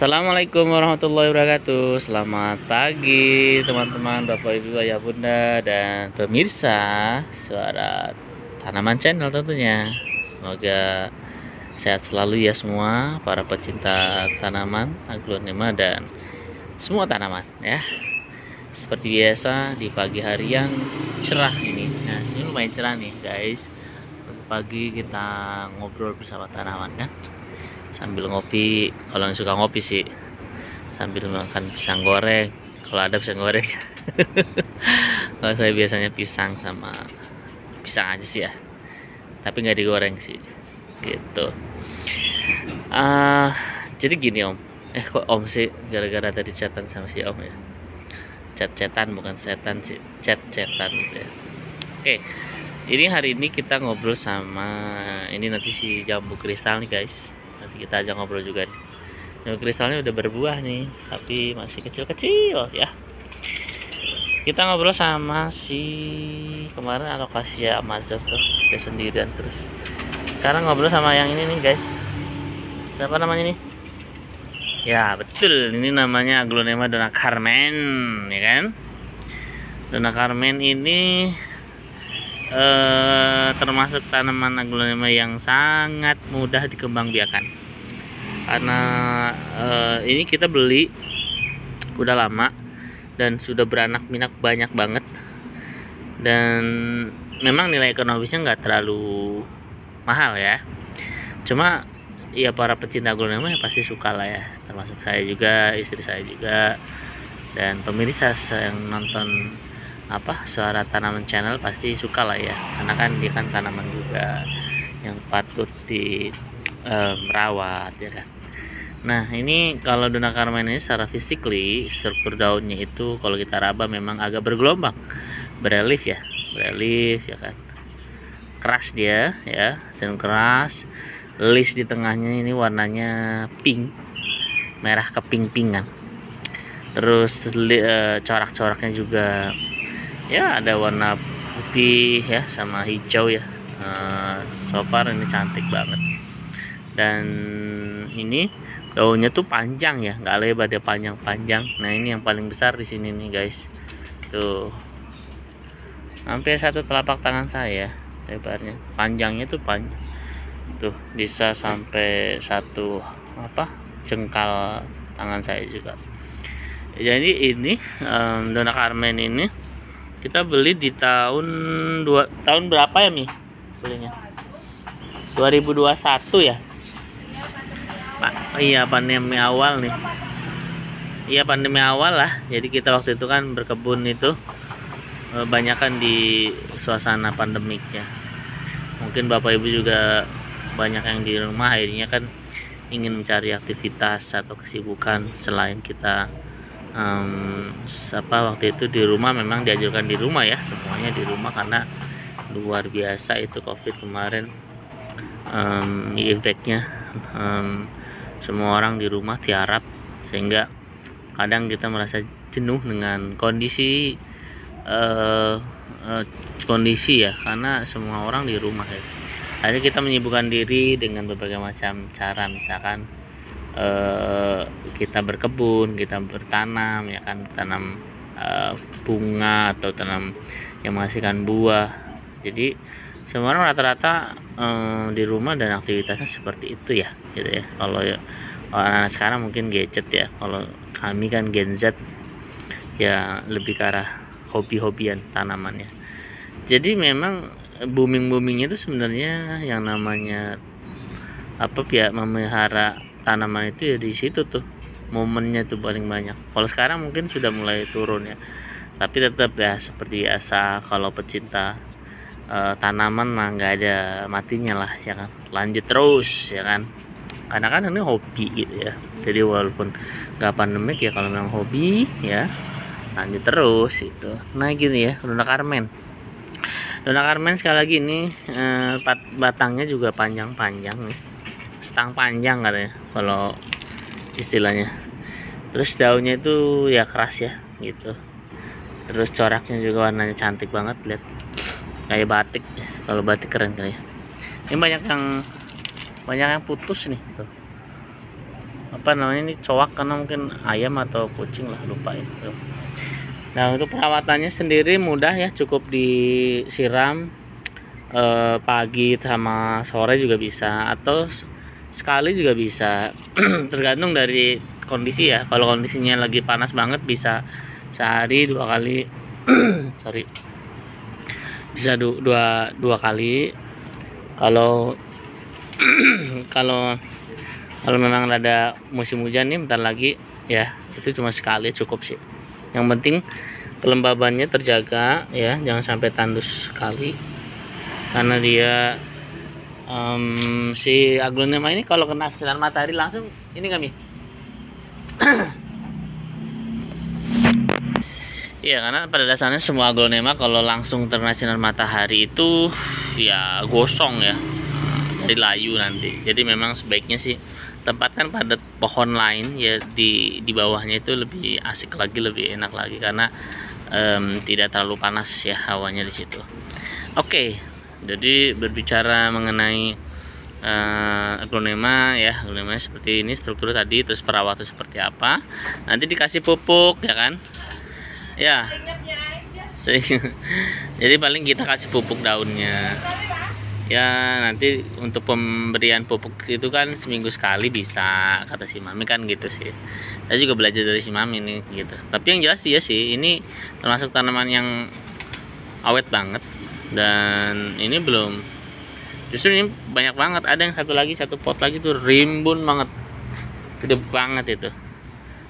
Assalamualaikum warahmatullahi wabarakatuh. Selamat pagi teman-teman, Bapak Ibu, Ayah Bunda, dan pemirsa Suara Tanaman Channel tentunya. Semoga sehat selalu ya semua para pecinta tanaman, aglonema dan semua tanaman ya. Seperti biasa di pagi hari yang cerah ini. Nah, ini lumayan cerah nih guys. Pagi kita ngobrol bersama tanaman kan, sambil ngopi. Kalau yang suka ngopi sih sambil makan pisang goreng, kalau ada pisang goreng. Kalau saya biasanya pisang sama pisang aja sih ya, tapi nggak digoreng sih gitu. Jadi gini om, kok om sih, gara-gara tadi chatan sama si om ya, chat-chatan bukan setan sih, chat-chatan gitu ya. Oke, ini hari ini kita ngobrol sama ini nanti si jambu kristal nih guys. Nanti kita ajak ngobrol juga nih. Jambu kristalnya udah berbuah nih, tapi masih kecil-kecil ya. Kita ngobrol sama si kemarin alocasia Amazon tuh, dia sendirian terus. Sekarang ngobrol sama yang ini nih guys. Siapa namanya nih? Ya betul, ini namanya aglonema Donna Carmen, ya kan? Donna Carmen ini termasuk tanaman aglonema yang sangat mudah dikembangbiakan, karena ini kita beli udah lama dan sudah beranak pinak banyak banget, dan memang nilai ekonomisnya nggak terlalu mahal ya, cuma ya para pecinta aglonema ya pasti suka lah ya, termasuk saya juga, istri saya juga, dan pemirsa yang nonton Suara Tanaman Channel pasti suka lah ya, karena kan dia kan tanaman juga yang patut di merawat ya kan. Nah ini kalau Donna Carmen ini secara physically, struktur daunnya itu kalau kita raba memang agak bergelombang, berelief ya kan, keras dia ya, keras. List di tengahnya ini warnanya pink, merah keping-pingan. Terus corak-coraknya juga ya ada warna putih ya sama hijau ya. So far ini cantik banget, dan ini daunnya tuh panjang ya, nggak lebar, dia panjang-panjang. Nah ini yang paling besar di sini nih guys, tuh hampir satu telapak tangan saya lebarnya, panjangnya tuh panjang tuh, bisa sampai satu jengkal tangan saya juga. Jadi ini Donna Carmen ini kita beli di tahun berapa ya Mi? Belinya 2021 ya Pak. Iya pandemi awal nih. Iya pandemi awal lah. Jadi kita waktu itu kan berkebun itu banyak kan di suasana pandemiknya. Mungkin Bapak Ibu juga banyak yang di rumah, akhirnya kan ingin mencari aktivitas atau kesibukan selain kita waktu itu di rumah. Memang dianjurkan di rumah ya, semuanya di rumah karena luar biasa itu COVID kemarin, efeknya semua orang di rumah tiarap, sehingga kadang kita merasa jenuh dengan kondisi ya, karena semua orang di rumah ya. Akhirnya kita menyibukkan diri dengan berbagai macam cara, misalkan kita berkebun, kita bertanam ya kan, tanam bunga atau tanam yang menghasilkan buah. Jadi semua orang rata-rata di rumah dan aktivitasnya seperti itu ya gitu ya. Kalau anak-anak sekarang mungkin gadget ya, kalau kami kan Gen Z ya lebih ke arah hobi-hobian tanaman ya. Jadi memang boomingnya itu sebenarnya yang namanya memelihara tanaman itu ya di situ tuh momennya tuh paling banyak. Kalau sekarang mungkin sudah mulai turun ya, tapi tetap ya seperti biasa, kalau pecinta tanaman mah nggak ada matinya lah ya kan, lanjut terus ya kan, karena kan ini hobi gitu ya. Jadi walaupun nggak pandemik ya, kalau memang hobi ya lanjut terus itu. Nah gini ya, Donna Carmen sekali lagi ini batangnya juga panjang-panjang nih, stang panjang katanya kalau istilahnya. Terus daunnya itu ya keras ya gitu. Terus coraknya juga warnanya cantik banget, lihat kayak batik. Kalau batik keren kali ya. Ini banyak yang putus nih tuh, apa namanya ini cowak, karena mungkin ayam atau kucing lah, lupa ya. Nah untuk perawatannya sendiri mudah ya, cukup disiram pagi sama sore juga bisa, atau sekali juga bisa. Tergantung dari kondisi ya. Kalau kondisinya lagi panas banget bisa sehari 2 kali sorry, bisa dua kali. Kalau kalau kalau memang ada musim hujan nih bentar lagi ya, itu cuma sekali cukup sih. Yang penting kelembabannya terjaga ya, jangan sampai tandus sekali, karena dia si aglonema ini kalau kena sinar matahari langsung ini kami iya, karena pada dasarnya semua aglonema kalau langsung terkena sinar matahari itu ya gosong ya, dari layu nanti. Jadi memang sebaiknya sih tempatkan pada pohon lain ya, di bawahnya itu lebih asik lagi, lebih enak lagi, karena tidak terlalu panas ya hawanya di situ. Oke, jadi berbicara mengenai aglonema ya, aglonema seperti ini struktur tadi, terus perawatan seperti apa, nanti dikasih pupuk ya kan ya. Jadi paling kita kasih pupuk daunnya ya, nanti untuk pemberian pupuk itu kan seminggu sekali bisa, kata si Mami kan gitu sih. Saya juga belajar dari si Mami nih gitu. Tapi yang jelas ya sih, ini termasuk tanaman yang awet banget, dan ini belum, justru ini banyak banget. Ada yang satu pot lagi tuh rimbun banget, gede banget itu.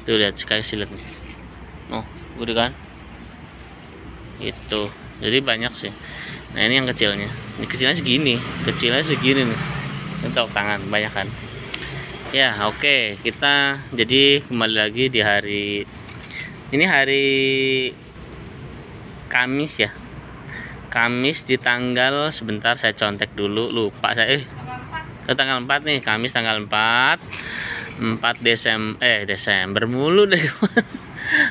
Tuh lihat, sekali lihat nih. Oh, gede kan? Itu. Jadi banyak sih. Nah, ini yang kecilnya. Ini kecilnya segini nih. Untuk tangan banyak kan. Ya, oke. Kita jadi kembali lagi di hari ini, hari Kamis ya. Kamis di tanggal, sebentar saya contek dulu, lupa saya. Tanggal 4 nih, Kamis tanggal 4 Desember mulu deh.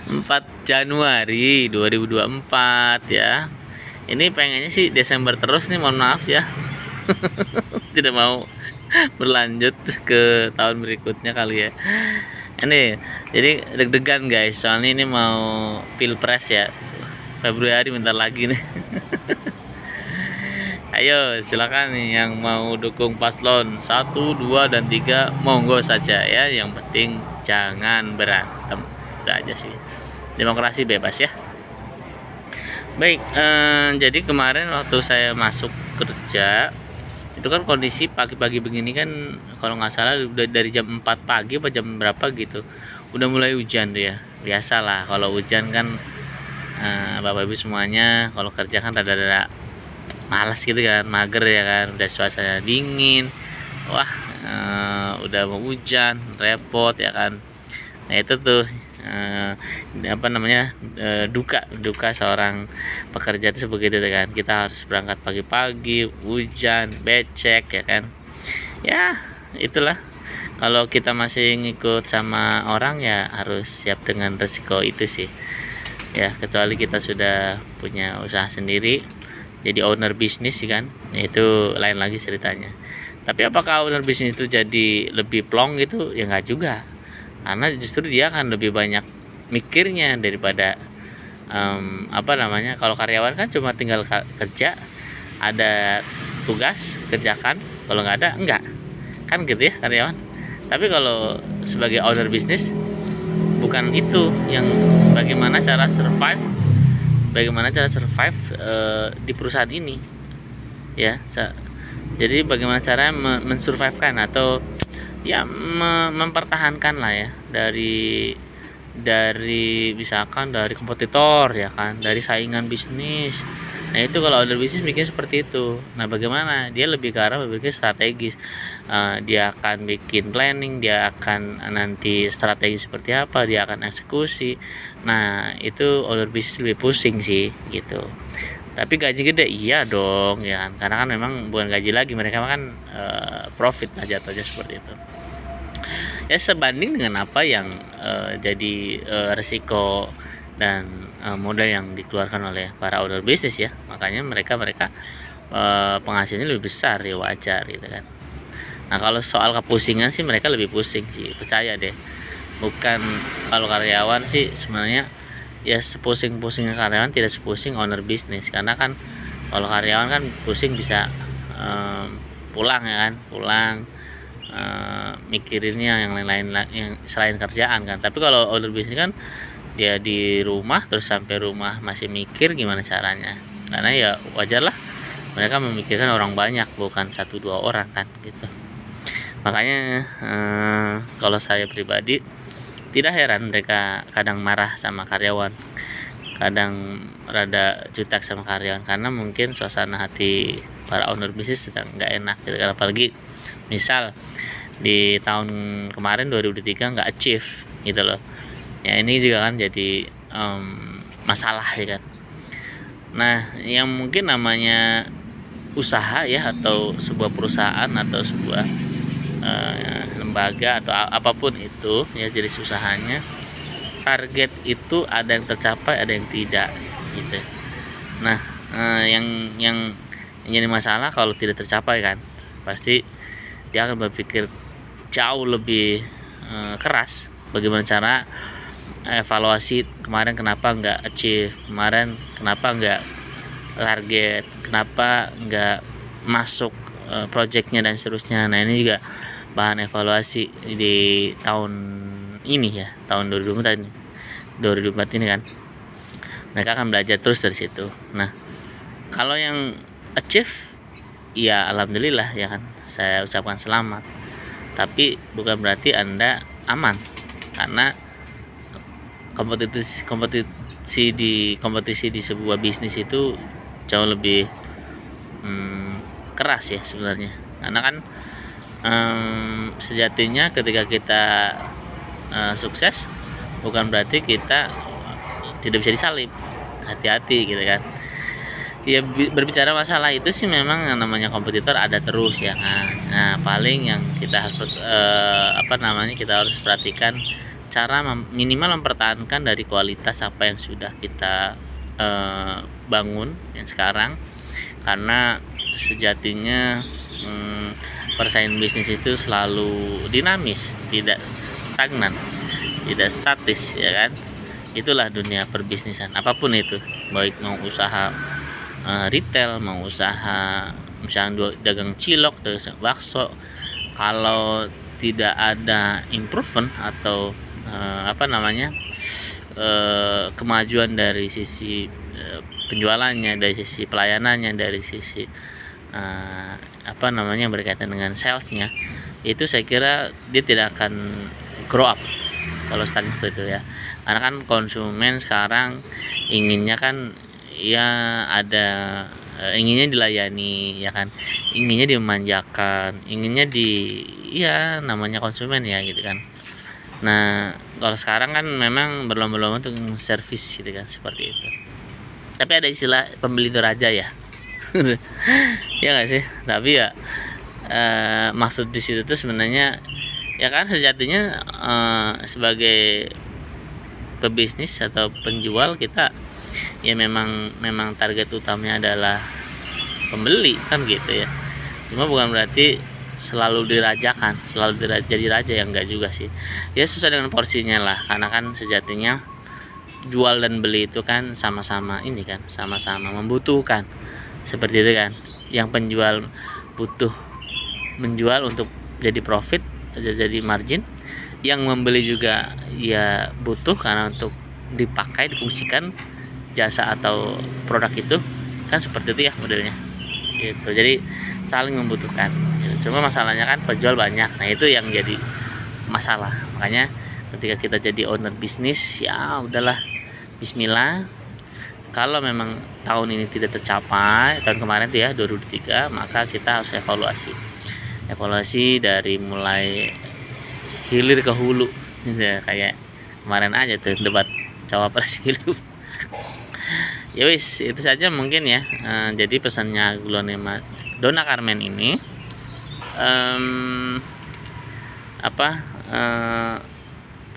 4 Januari 2024 ya. Ini pengennya sih Desember terus nih, mohon maaf ya. Tidak mau berlanjut ke tahun berikutnya kali ya. Ini jadi deg-degan guys, soalnya ini mau pilpres ya, Februari bentar lagi nih. Ayo silakan nih yang mau dukung paslon 1, 2, dan 3 monggo saja ya, yang penting jangan berantem. Itu aja sih, demokrasi bebas ya. Baik, jadi kemarin waktu saya masuk kerja itu kan kondisi pagi-pagi begini kan, kalau nggak salah udah dari jam 4 pagi atau jam berapa gitu udah mulai hujan tuh ya. Biasalah kalau hujan kan, bapak ibu semuanya kalau kerja kan rada-rada malas gitu kan, mager ya kan, udah suasana dingin, wah udah mau hujan, repot ya kan. Nah itu tuh apa namanya, duka seorang pekerja itu begitu kan. Kita harus berangkat pagi-pagi, hujan, becek ya kan. Ya itulah, kalau kita masih ngikut sama orang ya harus siap dengan resiko itu sih ya, kecuali kita sudah punya usaha sendiri jadi owner bisnis sih kan, itu lain lagi ceritanya. Tapi apakah owner bisnis itu jadi lebih plong gitu? Ya nggak juga, karena justru dia akan lebih banyak mikirnya daripada apa namanya, kalau karyawan kan cuma tinggal kerja, ada tugas kerjakan, kalau nggak ada enggak kan gitu ya karyawan. Tapi kalau sebagai owner bisnis bukan itu, yang bagaimana cara survive di perusahaan ini ya. Jadi bagaimana caranya mensurvivekan atau ya mempertahankan lah ya, dari misalkan dari kompetitor ya kan, dari saingan bisnis. Nah itu kalau owner bisnis mikir seperti itu. Nah bagaimana dia lebih ke arah berpikir strategis, dia akan bikin planning, dia akan nanti strategi seperti apa, dia akan eksekusi. Nah itu owner bisnis lebih pusing sih gitu. Tapi gaji gede iya dong ya kan? Karena kan memang bukan gaji lagi, mereka kan profit lah jatuhnya seperti itu ya, sebanding dengan apa yang jadi resiko dan modal yang dikeluarkan oleh para owner bisnis ya. Makanya mereka penghasilannya lebih besar ya, wajar gitu kan. Nah kalau soal kepusingan sih mereka lebih pusing sih, percaya deh. Bukan, kalau karyawan sih sebenarnya ya sepusing-pusingnya karyawan tidak sepusing owner bisnis, karena kan kalau karyawan kan pusing bisa pulang ya kan, pulang mikirinnya yang lain-lain yang selain kerjaan kan. Tapi kalau owner bisnis kan dia di rumah terus sampai rumah masih mikir gimana caranya, karena ya wajar lah mereka memikirkan orang banyak, bukan 1-2 orang kan gitu. Makanya kalau saya pribadi tidak heran mereka kadang marah sama karyawan, kadang rada jutek sama karyawan, karena mungkin suasana hati para owner bisnis sedang nggak enak gitu kan. Apalagi misal di tahun kemarin 2023 nggak achieve gitu loh ya, ini juga kan jadi masalah ya kan. Nah yang mungkin namanya usaha ya, atau sebuah perusahaan atau sebuah lembaga atau apapun itu ya jenis usahanya, target itu ada yang tercapai ada yang tidak gitu. Nah yang jadi masalah kalau tidak tercapai kan, pasti dia akan berpikir jauh lebih keras bagaimana cara evaluasi kemarin kenapa nggak achieve, kemarin kenapa nggak target, kenapa nggak masuk projectnya dan seterusnya. Nah ini juga bahan evaluasi di tahun ini ya, tahun 2024 ini kan, mereka akan belajar terus dari situ. Nah kalau yang achieve ya alhamdulillah ya kan, saya ucapkan selamat, tapi bukan berarti Anda aman, karena kompetisi di sebuah bisnis itu jauh lebih keras ya sebenarnya, karena kan sejatinya ketika kita sukses bukan berarti kita tidak bisa disalib, hati-hati gitu kan ya. Berbicara masalah itu sih memang yang namanya kompetitor ada terus ya kan. Nah paling yang kita harus kita harus perhatikan cara minimal mempertahankan dari kualitas apa yang sudah kita bangun yang sekarang, karena sejatinya persaingan bisnis itu selalu dinamis, tidak stagnan, tidak statis ya kan. Itulah dunia perbisnisan apapun itu, baik mau usaha retail, mau usaha misalnya dagang cilok, dagang bakso, kalau tidak ada improvement atau kemajuan dari sisi penjualannya, dari sisi pelayanannya, dari sisi berkaitan dengan salesnya, itu saya kira dia tidak akan grow up kalau standar itu ya. Karena kan konsumen sekarang inginnya kan ya ada inginnya dilayani ya kan, inginnya dimanjakan, inginnya namanya konsumen ya gitu kan. Nah kalau sekarang kan memang berlomba-lomba untuk servis gitu kan, seperti itu. Tapi ada istilah pembeli itu raja ya ya nggak sih. Tapi ya maksud di situ tuh sebenarnya ya kan, sejatinya sebagai pebisnis atau penjual kita ya memang target utamanya adalah pembeli kan gitu ya. Cuma bukan berarti selalu dirajakan, jadi raja, yang enggak juga sih ya, sesuai dengan porsinya lah. Karena kan sejatinya jual dan beli itu kan sama-sama ini kan, sama-sama membutuhkan, seperti itu kan. Yang penjual butuh menjual untuk jadi profit, jadi margin, yang membeli juga ya butuh karena untuk dipakai, difungsikan jasa atau produk itu kan, seperti itu ya modelnya gitu. Jadi saling membutuhkan gitu. Cuma masalahnya kan penjual banyak, nah itu yang jadi masalah. Makanya ketika kita jadi owner bisnis ya udahlah, bismillah. Kalau memang tahun ini tidak tercapai, tahun kemarin tuh ya 2023, maka kita harus evaluasi dari mulai hilir ke hulu gitu ya. Kayak kemarin aja tuh debat cawapres hilir. Ya wis, itu saja mungkin ya. Jadi pesannya Donna Carmen ini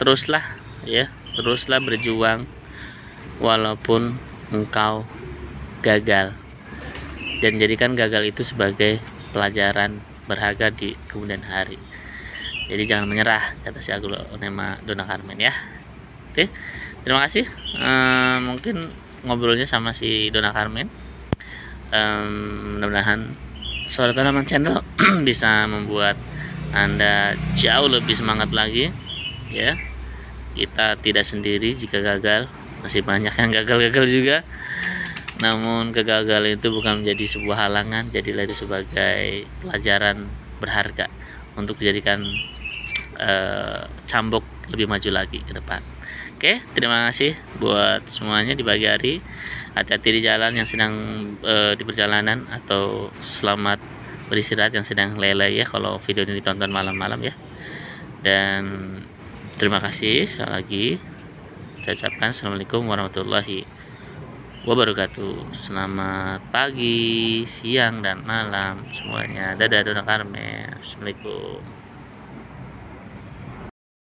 teruslah berjuang walaupun engkau gagal, dan jadikan gagal itu sebagai pelajaran berharga di kemudian hari. Jadi jangan menyerah, kata si Aglonema Donna Carmen ya. Oke, terima kasih. Mungkin ngobrolnya sama si Donna Carmen. Mudah-mudahan Suara Tanaman Channel bisa membuat Anda jauh lebih semangat lagi ya. Kita tidak sendiri jika gagal, masih banyak yang gagal-gagal juga. Namun kegagalan itu bukan menjadi sebuah halangan, jadilah itu sebagai pelajaran berharga untuk dijadikan cambuk lebih maju lagi ke depan. Oke, terima kasih buat semuanya di pagi hari. Hati-hati di jalan yang sedang di perjalanan, atau selamat beristirahat yang sedang lelai ya kalau video ini ditonton malam-malam ya. Dan terima kasih sekali lagi. Saya ucapkan assalamualaikum warahmatullahi wabarakatuh. Selamat pagi, siang, dan malam semuanya. Dadah Donna Carmen. Assalamualaikum.